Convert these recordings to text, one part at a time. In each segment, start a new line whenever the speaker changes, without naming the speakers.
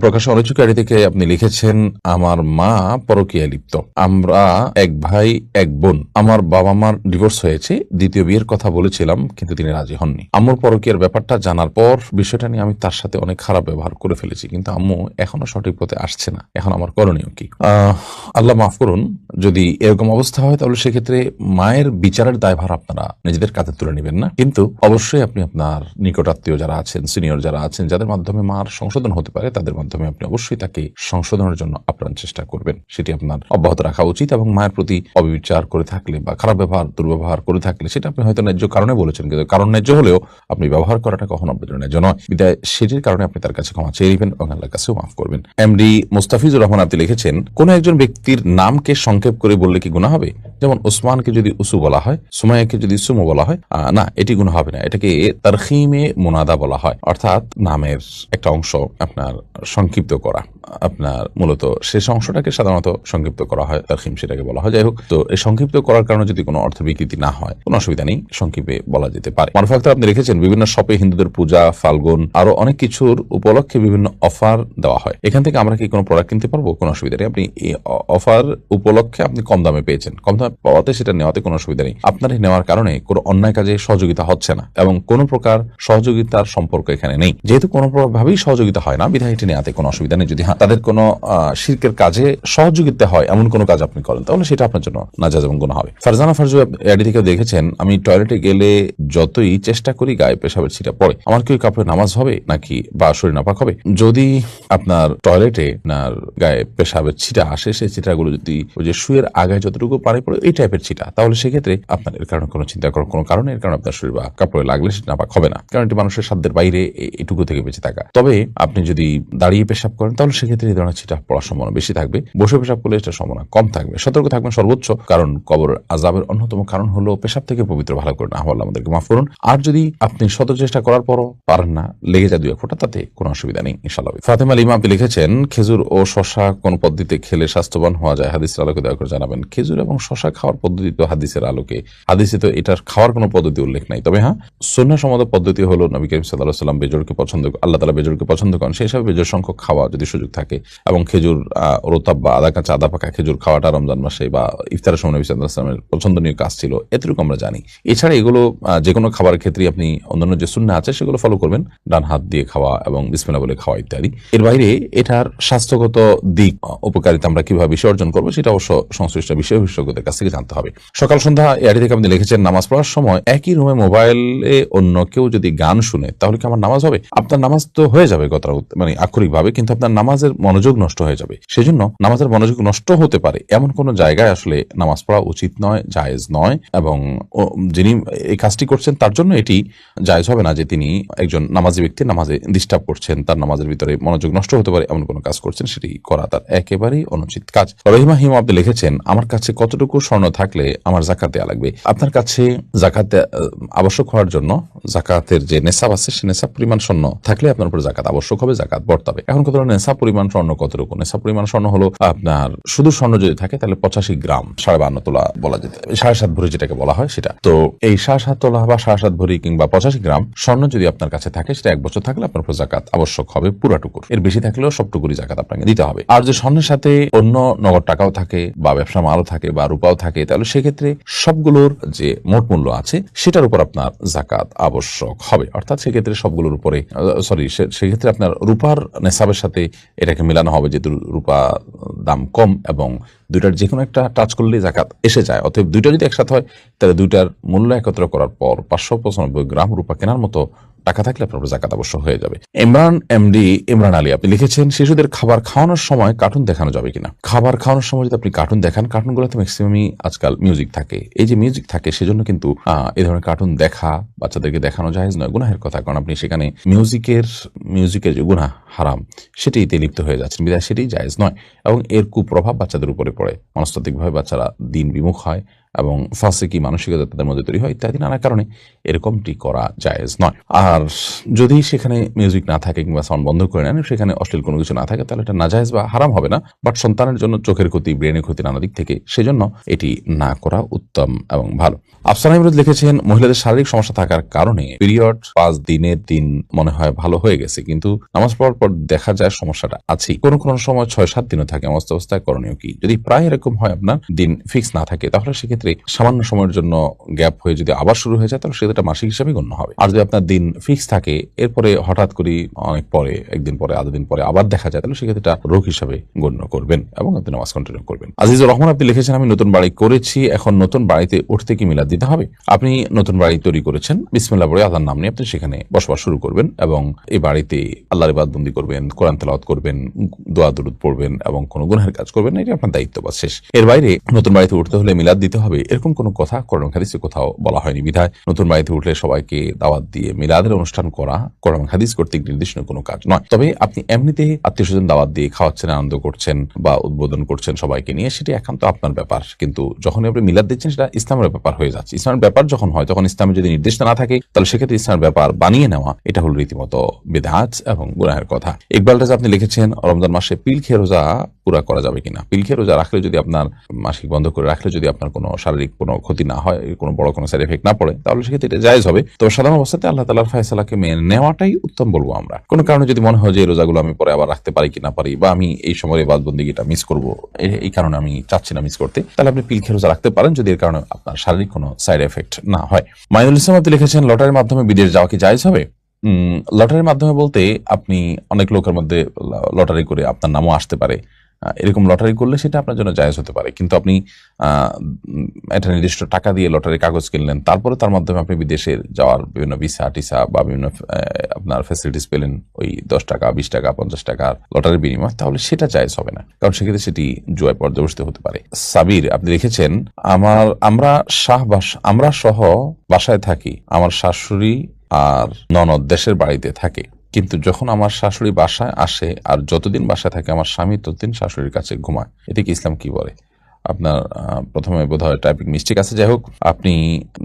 প্রকাশ অনিচ্ছুক থেকে আপনি লিখেছেন, আমার মা পরকীয়ায় লিপ্ত, আমরা এক ভাই এক বোন, আমার বাবা মার ডিভোর্স হয়েছে, দ্বিতীয় বিয়ের কথা বলেছিলাম কিন্তু তিনি রাজি হননি। আম্মুর পরকীয়ার ব্যাপারটা জানার পর বিষয়টা নিয়ে আমি তার সাথে অনেক খারাপ ব্যবহার করে ফেলেছি, কিন্তু আম্মু এখনো সঠিক পথে আসছে না। এখন আমার করণীয় কি? আল্লাহ মাফ করুন, যদি এরকম অবস্থা হয় তাহলে সেক্ষেত্রে মায়ের বিচারের দায়ভার আপনারা নিজেদের কাঁধে তুলে নেবেন না, কিন্তু অবশ্যই আপনি আপনার নিকটাত্মীয় যারা আছেন, সিনিয়র যারা আছেন, যাদের মাধ্যমে মার সংশোধন হতে পারে, তাদের মাধ্যমে আপনি অবশ্যই তাকে সংশোধনের জন্য আপ্রাণ চেষ্টা করবেন। সেটি আপনার অব্যাহত রাখা উচিত। এবং মায়ের প্রতি অবিচার করে থাকলে বা খারাপ ব্যবহার, দুর্ব্যবহার করে থাকলে সেটা আপনি হয়তো ন্যায্য কারণে বলেছেন, কিন্তু কারণ ন্যায্য হলেও আপনি ব্যবহার করাটা কখনো আপনার জন্য ন্যায্য নয়। বিদায় সেটির কারণে আপনি তার কাছে ক্ষমা চেয়ে নেবেন এবং আল্লাহর কাছেও মাফ করবেন। এমডি মুস্তাফিজুর রহমান আপনি লিখেছেন, কোন একজন ব্যক্তির নামকে সংক্ষেপ করে বললে কি গুনাহ হবে? যেমন ওসমানকে যদি উসু বলা হয়, সুমাইয়াকে যদি সুমু বলা হয়, না, এটি গুনাহ হবে না। এটাকে তারখিমে মুনাদা বলা হয়, অর্থাৎ নামের একটা অংশ আপনার সংক্ষিপ্ত করা। আপনার মূলত শেষ অংশটাকে সাধারণত সংক্ষিপ্ত করা হয়, তারখিম সেটাকে বলা হয়। যাই হোক, তো এই সংক্ষিপ্ত করার কারণে যদি কোনো অর্থ বিকৃতি না হয়, কোনো অসুবিধা নেই, সংক্ষেপে বলা যেতে পারে। মারুফ আক্তার আপনি লিখেছেন, বিভিন্ন শপে হিন্দুদের পূজা, ফাল্গুন আরো অনেক কিছুর উপলক্ষে বিভিন্ন অফার দেওয়া হয়, এখান থেকে আমরা কি কোনো প্রোডাক্ট কিনতে পারবো? কোনো অসুবিধা নেই। আপনি এই অফার উপলক্ষে আপনি কম দামে পেয়েছেন, কম দামে পাওয়াতে সেটা নেওয়াতে কোনো অসুবিধা নেই। আপনার নেওয়ার কারণে কোনো অন্যায় কাজে সহযোগিতা হচ্ছে না এবং কোনো প্রকার সহযোগিতার সম্পর্ক এখানে নেই। যেহেতু কোনো প্রকার ভাবেই সহযোগিতা হয় না, বিধায় এটি নেওয়াতে কোনো অসুবিধা নেই। যদি তাদের কোনো শিরকের কাজে সহযোগিতা হয় এমন কোনো কাজ আপনি করেন, তাহলে সেটা আপনার জন্য নাজায়েজ এবং গুনাহ হবে। ফারজানা ফারজু এডি থেকে দেখেছেন, আমি টয়লেটে গেলে যতই চেষ্টা করি গায়ে পেশাবের ছিটা পড়ে, আমার কি ওই কাপড়ে নামাজ হবে নাকি বা শরীর নাপাক হবে? যদি আপনার টয়লেটে আপনার গায়ে পেশাবের ছিটা আসে, সেই ছিটাগুলো যদি ওই যে শুয়ের আগায় যতটুকু পানি পড়ে এই টাইপের ছিটা, তাহলে সেক্ষেত্রে আপনার এর কারণে কোনো চিন্তা করার কোনো কারণে, এর কারণে আপনার শরীর বা কাপড়ে লাগলে সেটা নাপাক হবে না, কারণ এটি মানুষের সাধ্যের বাইরে এটুকু থেকে বেঁচে থাকা। তবে আপনি যদি দাঁড়িয়ে পেশাব করেন তাহলে সেক্ষেত্রে এই ধরনের ছিটা পড়ার সম্ভাবনা বেশি থাকবে। বসে পেশাব করলে এটা সম্ভাবনা কম থাকবে। সতর্ক থাকবেন সর্বোচ্চ, কারণ কবর আযাবের অন্যতম কারণ হলো পেশাব থেকে পবিত্র ভালো করে না হওয়া। আল্লাহ আমাদেরকে মাফ করুন। আর যদি আপনি শত চেষ্টা করার পরও পারেন না, লেগে যায় দুই এক ফোঁটা, তাতে কোনো অসুবিধা নেই ইনশাআল্লাহ। ফাতেমা লিমা আপনি লিখেছেন, খেজুর ও শশা কোন পদ্ধতিতে খেলে স্বাস্থ্যবান হওয়া যায়, হাদিসের আলোকে দয়া করে জানাবেন। খেজুর এবং শশা খাওয়ার পদ্ধতি তো হাদিসের আলোকে, হাদিসে তো এটার খাওয়ার কোনো পদ্ধতি উল্লেখ নাই। তবে হ্যাঁ, সুন্নাহ সম্মত পদ্ধতি হলো নবী করিম সাল্লাল্লাহু আলাইহি ওয়াসাল্লাম বেজোড়কে পছন্দ, আল্লাহ তাআলা বেজোড়কে পছন্দ করেন, সেই হিসাবে বেজোড় সংখ্যক খাওয়া যদি সুযোগ থাকে, এবং খেজুর রোতাব বা আদা কাঁচা আদা পাকা খেজুর খাওয়াটা রমজান মাসে বা ইফতারের সময় নবী সাল্লাল্লাহু আলাইহি ওয়াসাল্লামের পছন্দনীয় কাজ ছিল, এতটুকু আমরা জানি। এছাড়া এগুলো যে কোনো খাবারের ক্ষেত্রে আপনি অন্যান্য যে সুন্নাহ আছে সেগুলো ফলো করবেন, ডান হাত দিয়ে খাওয়া এবং বিসমিল্লাহ বলে খাওয়া ইত্যাদি। এর বাইরে এটার স্বাস্থ্যগত দিক, উপকারিতা আমরা কিভাবে বিষয় অর্জন করবো সেটা অবশ্য সংশ্লিষ্ট বিষয় বিশেষজ্ঞদের কাছ থেকে জানতে হবে। সকাল সন্ধ্যা এআইডি থেকে আপনি লিখেছেন, নামাজ পড়ার সময় একই রুমে মোবাইলে অন্য কেউ যদি গান শুনে তাহলে কি আমার নামাজ হবে? আপনার নামাজ তো হয়ে যাবে কথা, মানে আক্ষরিক ভাবে, কিন্তু আপনার নামাজের মনোযোগ নষ্ট হয়ে যাবে। সেজন্য নামাজের মনোযোগ নষ্ট হতে পারে এমন কোন জায়গায় আসলে নামাজ পড়া উচিত নয়, জায়েজ নয়, এবং যিনি এই কাজটি করছেন তার জন্য এটি জায়েজ হবে না যে তিনি একজন নামাজি ব্যক্তি নামাজে ডিস্টার্ব করছেন, তার নামাজের ভিতরে মনোযোগ নষ্ট হতে পারে এমন কোন কাজ করছেন, সেটি করা তার একেবারেই অনুচিত কাজ। রহিমা হিম আপনি লিখেছেন, আমার কাছে কতটুকু স্বর্ণ থাকলে আমার যাকাত দেয়া লাগবে? আপনার কাছে যাকাত আবশ্যক হওয়ার জন্য যাকাতের যে নেশাব আছে সে নেশাব পরিমাণ স্বর্ণ থাকলে আপনার উপর যাকাত আবশ্যক হবে, যাকাত বর্তাবে। এখন কত নেশাব পরিমাণ স্বর্ণ কতটুকু? নেশাব পরিমাণ স্বর্ণ হলো আপনার শুধু স্বর্ণ যদি থাকে তাহলে 85 গ্রাম, 52.5 তোলা বলা যেতে, 7.5 ভরি যেটাকে বলা হয় সেটা। তো এই 7.5 তোলা বা 7.5 ভরি কিংবা 85 গ্রাম স্বর্ণ যদি আপনার কাছে থাকে, সেটা 1 বছর থাকলে আপনার উপর যাকাত আবশ্যক হবে পুরাটুকুর। এর বেশি থাকলেও সবটুকুরই যাকাত আপনাকে দিতে হবে। আর যে স্বর্ণের সাথে অন্য নগদ টাকাও থাকে বা ব্যবসা মালও থাকে বা রূপাও থাকে, তাহলে সেক্ষেত্রে সবগুলোর যে মোট মূল্য আছে সেটার উপর আপনার যাকাত আবশ্যক হবে। অর্থাৎ সেক্ষেত্রে সবগুলোর উপরে সেক্ষেত্রে আপনার রূপার নেশাবের সাথে এটাকে মেলানো হবে, যেহেতু রূপা দাম কম এবং দুইটার যে কোনো একটা টাচ করলে যাকাত এসে যায়। অতএব দুইটা যদি একসাথে হয় তাহলে দুইটার মূল্য একত্র করার পর 595 গ্রাম রূপা কেনার মতো টাকা থাকলে আপনার যাকাত অবশ্য হয়ে যাবে। ইমরান আলী আপনি লিখেছেন, শিশুদের খাবার খাওয়ানোর সময় কার্টুন দেখানো যাবে কিনা? খাবার খাওয়ানোর সময় যদি আপনি কার্টুন দেখান, কার্টুনগুলোতে ম্যাক্সিমামই আজকাল মিউজিক থাকে। এই যে মিউজিক থাকে সেজন্য কিন্তু এই ধরনের কার্টুন দেখা বাচ্চাদেরকে দেখানো জায়েজ নয়, গুনাহের কথা। কারণ আপনি সেখানে মিউজিকের যে গুনাহ হারাম সেটিতে লিপ্ত হয়ে যাচ্ছেন, বিধায় সেটি জায়েজ নয় এবং এর কুপ্রভাব বাচ্চাদের উপরে পড়ে। মনস্তাত্ত্বিকভাবে বাচ্চারা দিন বিমুখ হয় এবং ফাসিকি মানসিকতা তাদের মধ্যে তৈরি হয় ইত্যাদি নানা কারণে এরকমটি করা জায়েজ নয়। আর যদি সেখানে মিউজিক না থাকে কিংবা সাউন্ড বন্ধ করে নেন, সেখানে অশ্লীল কোনো কিছু না থাকে, তাহলে এটা নাজায়েজ বা হারাম হবে না, বাট সন্তানের জন্য চোখের ক্ষতি, ব্রেনের ক্ষতি নানা দিক থেকে, সেজন্য এটি না করা উত্তম এবং ভালো। আফসানা ইমরুদ লিখেছেন, মহিলাদের শারীরিক সমস্যা থাকার কারণে পিরিয়ড 5 দিনের দিন মনে হয় ভালো হয়ে গেছে, কিন্তু নামাজ পড়ার পর দেখা যায় সমস্যাটা আছে। কোনো কোনো সময় 6-7 দিনও থাকে। এমন অবস্থায় করণীয় কি? যদি প্রায় এরকম হয়, আপনার দিন ফিক্স না থাকে, তাহলে সেক্ষেত্রে সামান্য সময়ের জন্য গ্যাপ হয়ে যদি আবার শুরু হয়ে যায়, তাহলে সেটা মাসিক হিসাবে গণ্য হবে। আর যদি আপনার দিন ফিক্স থাকে, এরপরে হঠাৎ করে অনেক পরে, একদিন পরে, আধা দিন পরে আবার দেখা যায়, তাহলে সেক্ষেত্রে রোগ হিসাবে গণ্য করবেন এবং আপনি নামাজ কন্টিনিউ করবেন। আজিজুর রহমান আপনি লিখেছেন, আমি নতুন বাড়ি করেছি, এখন নতুন বাড়িতে উঠতে কি মিলাদ দিতে হবে? আপনি নতুন বাড়ি তৈরি করেছেন, বিসমিল্লাহ বলে আল্লাহর নাম নিয়ে আপনি সেখানে বসবাস শুরু করবেন এবং এই বাড়িতে আল্লাহর ইবাদতবন্দি করবেন, কোরআন তেলাওয়াত করবেন, দোয়া দুরূদ পড়বেন এবং কোনো গুনাহের কাজ করবেন না, এটা আপনার দায়িত্ব, বাস শেষ। এর বাইরে নতুন বাড়িতে উঠতে হলে মিলাদ দিতে হবে এরকম কোনো কথা কোরআন হাদিসে কোথাও বলা হয়নি। বিধায় নতুন বাড়িতে উঠলে সবাইকে দাওয়াত দিয়ে মিলাদের অনুষ্ঠান করা কোরআন হাদিস কর্তৃক নির্দিষ্ট কোনো কাজ নয়। তবে আপনি এমনিতে আত্মীয় স্বজন দাওয়াত দিয়ে খাওয়াচ্ছেন, আনন্দ করছেন বা উদ্বোধন করছেন সবাইকে নিয়ে, সেটি একান্ত আপনার ব্যাপার। কিন্তু যখন আপনি মিলাদ দিচ্ছেন, সেটা ইসলামের ব্যাপার হয়ে যাচ্ছে। ইসলামের ব্যাপার যখন হয়, তখন ইসলামে যদি নির্দেশনা না থাকে, তাহলে সেক্ষেত্রে ইসলামের ব্যাপার বানিয়ে নেওয়া এটা হলো রীতিমতো বিদআত এবং গুনাহের কথা। ইকবাল রাজা আপনি লিখেছেন, রমজান মাসে পিল খেয়ে রোজা পুরা করা যাবে কিনা? পিল খেয়ে রোজা রাখলে, যদি আপনার মাসিক বন্ধ করে রাখলে যদি আপনার কোনো শারীরিক কোনো ক্ষতি না হয়, কোনো বড় কোনো সাইড এফেক্ট না পড়ে, তাহলে সেক্ষেত্রে এটা জায়েজ হবে। তবে সাধারণ অবস্থাতে আল্লাহ তাআলার ফয়সালাকে মেনে নেওয়াটাই উত্তম বলবো আমরা। কোনো কারণে যদি মনে হয় যে এই রোজাগুলো আমি পরে আবার রাখতে পারি কি না পারি, বা আমি এই সময় ইবাদতবন্দিটা মিস করবো, এই কারণে আমি চাচ্ছি না মিস করতে, তাহলে আপনি পিল খেয়ে রোজা রাখতে পারেন, যদি এর কারণে আপনার শারীরিক কোনো সাইড এফেক্ট না হয়। মাইনুল ইসলাম আপনি লিখেছেন, লটারির মাধ্যমে বিদেশ যাওয়া কি জায়েজ হবে? লটারির মাধ্যমে বলতে, আপনি অনেক লোকের মধ্যে লটারি করে আপনার নামও আসতে পারে, এরকম লটারি করলে সেটা আপনার জন্য জায়েজ হতে পারে। কিন্তু আপনি একটা নির্দিষ্ট টাকা দিয়ে লটারি কাগজ কিনলেন, তারপরে তার মাধ্যমে আপনি বিদেশে যাওয়ার বিভিন্ন ভিসা টিসা বা বিভিন্ন আপনার ফ্যাসিলিটিস পেলেন ওই 10 টাকা 20 টাকা 50 টাকার লটারির বিনিময়, তাহলে সেটা জায়েজ হবে না, কারণ সেক্ষেত্রে সেটি জুয়ায় পর্যবসিত হতে পারে। সাবির আপনি লিখেছেন, আমরা সহ বাসায় থাকি, আমার শাশুড়ি আর ননদ দেশের বাড়িতে থাকে, কিন্তু যখন আমার শাশুড়ি বাসায় আসে আর যতদিন বাসায় থাকে আমার স্বামী ততদিন শাশুড়ির কাছে ঘুমায়, এতে কি ইসলাম কি বলে? আপনার প্রথমে বোধহয় টাইপিং মিস্টেক আছে। যাই হোক, আপনি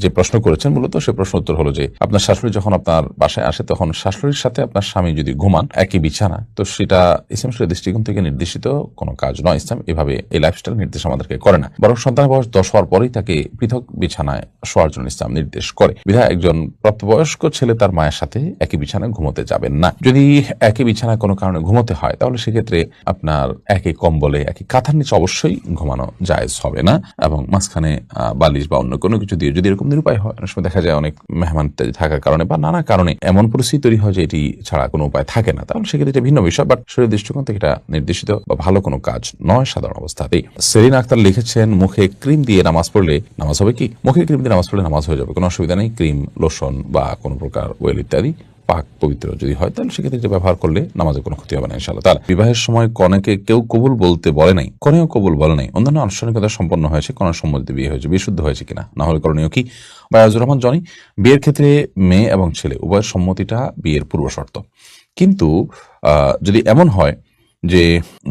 যে প্রশ্ন করেছেন, মূলত সে প্রশ্ন উত্তর হলো যে আপনার শাশুড়ি যখন আপনার বাসায় আসে, তখন শাশুড়ির সাথে আপনার স্বামী যদি ঘুমান একই বিছানা, তো সেটা ইসলাম শরীয়তের দৃষ্টিকোণ থেকে নির্দেশিত কোনো কাজ নয়। ইসলাম এভাবে এই লাইফস্টাইল নির্দেশ আমাদেরকে করে না, বরং সন্তানের বয়স 10 হওয়ার পরেই তাকে পৃথক বিছানায় শোয়ার জন্য ইসলাম নির্দেশ করে। বিধায় একজন প্রাপ্তবয়স্ক ছেলে তার মায়ের সাথে একই বিছানায় ঘুমোতে যাবেন না। যদি একই বিছানায় কোনো কারণে ঘুমোতে হয়, তাহলে সেক্ষেত্রে আপনার একই কম্বলে একই কাঁথার নিচে অবশ্যই ঘুমানো জায়েজ হবে না, এবং মাঝখানে বালিশ বা অন্য কোনো কিছু দিয়ে, যদি এরকম নিরুপায় হয়, অনেক সময় দেখা যায় অনেক মেহমান থাকার কারণে বা নানা কারণে এমন পরিস্থিতি তৈরি হয় যে এটি ছাড়া কোনো উপায় থাকে না, তাহলে সেক্ষেত্রে এটা ভিন্ন বিষয়, বাট শরীরের দৃষ্টিকোণ থেকে এটা নির্দেশিত বা ভালো কোনো কাজ নয় সাধারণ অবস্থাতেই। সেরিন আক্তার লিখেছেন, মুখে ক্রিম দিয়ে নামাজ পড়লে নামাজ হবে কি? মুখে ক্রিম দিয়ে নামাজ পড়লে নামাজ হয়ে যাবে, কোনো অসুবিধা নেই। ক্রিম, লোশন বা কোনো প্রকার ওয়েল ইত্যাদি পাক পবিত্র যদি হয়, তাহলে সেক্ষেত্রে এটা ব্যবহার করলে নামাজে কোনো ক্ষতি হবে না ইনশাআল্লাহ তাআলা। বিবাহের সময় কনেকে কেউ কবুল বলতে বলে নাই, কনেও কবুল বলে নাই, অন্যান্য আনুষ্ঠানিকতা সম্পন্ন হয়েছে, কনের সম্মতিতে বিয়ে হয়েছে, বিশুদ্ধ হয়েছে কিনা, না হলে করণীয় কি? বায়াজুর রহমান জনি, বিয়ের ক্ষেত্রে মেয়ে এবং ছেলে উভয়ের সম্মতিটা বিয়ের পূর্ব শর্ত। কিন্তু যদি এমন হয় যে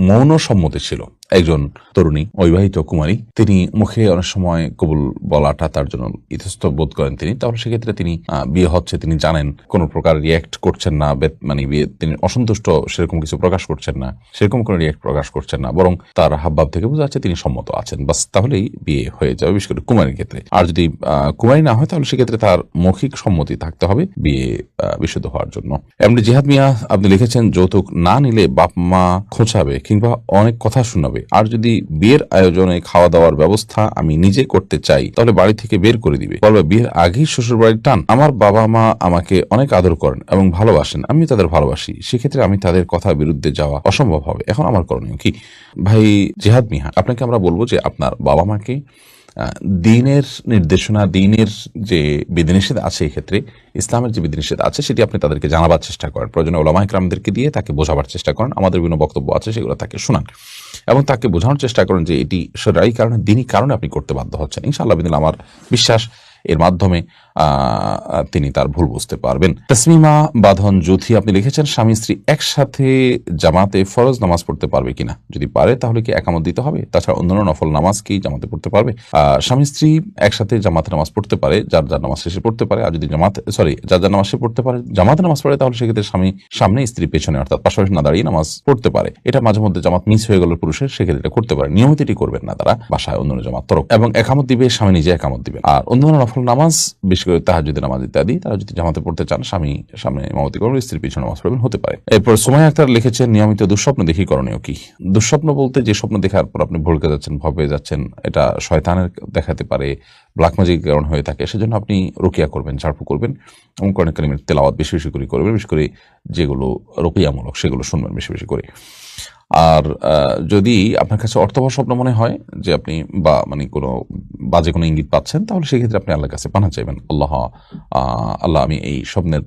মৌন সম্মতি ছিল, একজন তরুণী অবিবাহিত কুমারী, তিনি মুখে অনেক সময় কবুল বলাটা তার জন্য ইতস্ত বোধ করেন তিনি, তাহলে সেক্ষেত্রে তিনি বিয়ে হচ্ছে, তিনি জানেন, কোন প্রকার রিয়াক্ট করছেন না, মানে বিয়ে তিনি অসন্তুষ্ট সেরকম কিছু প্রকাশ করছেন না, সেরকম কোনো রিয়াক্ট প্রকাশ করছেন না, বরং তার হাবভাব থেকে বোঝা যাচ্ছে তিনি সম্মত আছেন, বাস তাহলেই বিয়ে হয়ে যাবে, বিশেষ করে কুমারীর ক্ষেত্রে। আর যদি কুমারী না হয়, তাহলে সেক্ষেত্রে তার মৌখিক সম্মতি থাকতে হবে বিয়ে বিশুদ্ধ হওয়ার জন্য। এমনি জিহাদ মিয়া আপনি লিখেছেন, যৌতুক না নিলে বাপ মা খোঁচাবে কিংবা অনেক কথা শোনাবে, আর যদি বিয়ের আয়োজনে খাওয়া দাওয়ার ব্যবস্থা আমি নিজে করতে চাই, তাহলে বাড়ি থেকে বের করে দিবে, বলবে বিয়ের আগেই শ্বশুর বাড়ির টান। আমার বাবা মা আমাকে অনেক আদর করেন এবং ভালোবাসেন, আমি তাদের ভালোবাসি, সেক্ষেত্রে আমি তাদের কথার বিরুদ্ধে যাওয়া অসম্ভব হবে, এখন আমার করণীয় কি? ভাই জিহাদ মিয়া, আপনাকে আমরা বলবো যে আপনার বাবা মাকে দিনের নির্দেশনা, দিনের যে বিধিনিষেধ আছে, এই ক্ষেত্রে ইসলামের যে বিধিনিষেধ আছে সেটি আপনি তাদেরকে জানাবার চেষ্টা করেন, প্রয়োজনে ওলামা ইকরামদেরকে দিয়ে তাকে বোঝাবার চেষ্টা করেন, আমাদের বিভিন্ন বক্তব্য আছে সেগুলো তাকে শোনান এবং তাকে বোঝানোর চেষ্টা করেন যে এটি শরঈ কারণে, দ্বীনি কারণে আপনি করতে বাধ্য হচ্ছেন। ইনশাআল্লাহ বিদিন আমার বিশ্বাস এর মাধ্যমে তিনি তার ভুল বুঝতে পারবেন। তাসমিমা বাঁধন জ্যোতি আপনি লিখেছেন, স্বামী স্ত্রী একসাথে জামাতে ফরজ নামাজ পড়তে পারবে কিনা, যদি পারে তাহলে কি একামত দিতে হবে, তাছাড়া অন্যান্য নফল নামাজ কি জামাতে পড়তে পারবে? স্বামী স্ত্রী একসাথে জামাতে নামাজ পড়তে পারে, যার যার নামাজ শেষে পড়তে পারে। আর যদি যার যার নামাজ শেষে পড়তে পারে জামাতে নামাজ পড়ে, তাহলে সেক্ষেত্রে স্বামী সামনে স্ত্রী পেছনে, অর্থাৎ পাশাপাশি না দাঁড়িয়ে নামাজ পড়তে পারে। এটা মাঝে মধ্যে জামাত মিস হয়ে গেল পুরুষের, সেক্ষেত্রে এটা করতে পারে। নিয়মিত এটি করবেন না তারা, বাসায় অন্যান্য জামাত তরক, এবং একামত দিবে স্বামী নিজে একামত দিবেন। আর অন্যান্য নফল নামাজ বিশেষ করে তাহাজ্জুদের নামাজ ইত্যাদি তারা যদি জামাতে পড়তে চান, স্বামী সামনে ইমামতি করবেন, স্ত্রী পিছনে নামাজ পড়বেন, হতে পারে। এরপর সুমাইয়া আক্তার লিখেছেন, নিয়মিত দুঃস্বপ্ন দেখি করণীয় কি? দুঃস্বপ্ন বলতে যে স্বপ্ন দেখার পর আপনি ভড়কে যাচ্ছেন, ভয় পেয়ে যাচ্ছেন, এটা শয়তানের দেখাতে পারে, ব্ল্যাক ম্যাজিক কারণ হয়ে থাকে, সেজন্য আপনি রুকিয়া করবেন, ঝাড়ফুঁক করবেন এবং কোরআন কারীমের তেলাওয়াত বেশি বেশি করে করবেন, বিশেষ করে যেগুলো রুকিয়ামূলক সেগুলো শুনবেন বেশি বেশি করে। আর যদি আপনার কাছে অর্থবহ স্বপ্ন মনে হয় যে আপনি কোনো বাজে কোনো ইঙ্গিত পাচ্ছেন, তাহলে সেক্ষেত্রে আপনি আল্লাহর কাছে পানা চাইবেন, আল্লাহ আমি এই স্বপ্নের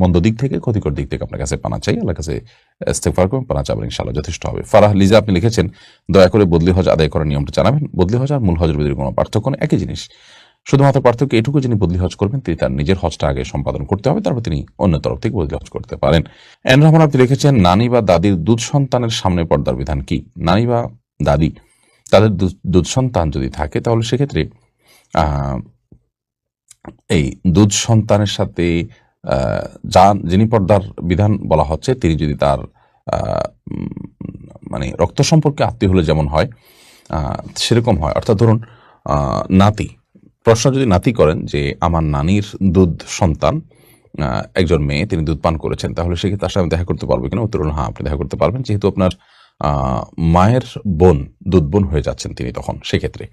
মন্দ দিক থেকে, ক্ষতিকর দিক থেকে আপনার কাছে পানা চাই, আল্লাহর কাছে ইস্তেগফার করবেন, পানা চাবেন, ইনশাআল্লাহ যথেষ্ট হবে। ফারাহ লিজা আপনি লিখেছেন, দয়া করে বদলি হজ আদায় করার নিয়মটা জানাবেন। বদলি হজ আর মূল হজের ভিতরে কোনো পার্থক্য নেই, একই জিনিস। শুধুমাত্র পার্থক্য এটুকু, যিনি বদলি হজ করবেন তিনি তার নিজের হজটা আগে সম্পাদন করতে হবে, তারপর তিনি অন্য তরফ থেকে বদলি হজ করতে পারেন। এন রহমান আপনি লিখেছেন, নানি বা দাদির দুধ সন্তানের সামনে পর্দার বিধান কি? নানি বা দাদি তাদের দুধ সন্তান যদি থাকে, তাহলে সেক্ষেত্রে এই দুধ সন্তানের সাথে যিনি পর্দার বিধান বলা হচ্ছে, তিনি যদি তার রক্ত সম্পর্কে আত্মীয় হলে যেমন হয় সেরকম হয়, অর্থাৎ ধরুন নাতি, প্রশ্ন যদি নাতি করেন যে আমার নানির দুধ সন্তান একজন মেয়ে, তিনি দুধ পান করেছেন, তাহলে সেক্ষেত্রে তার সাথে দেখা করতে পারবে কিনা? উত্তর হল হ্যাঁ, আপনি দেখা করতে পারবেন, যেহেতু আপনার মায়ের বোন, দুধ বোন হয়ে যাচ্ছেন তিনি তখন, সেক্ষেত্রে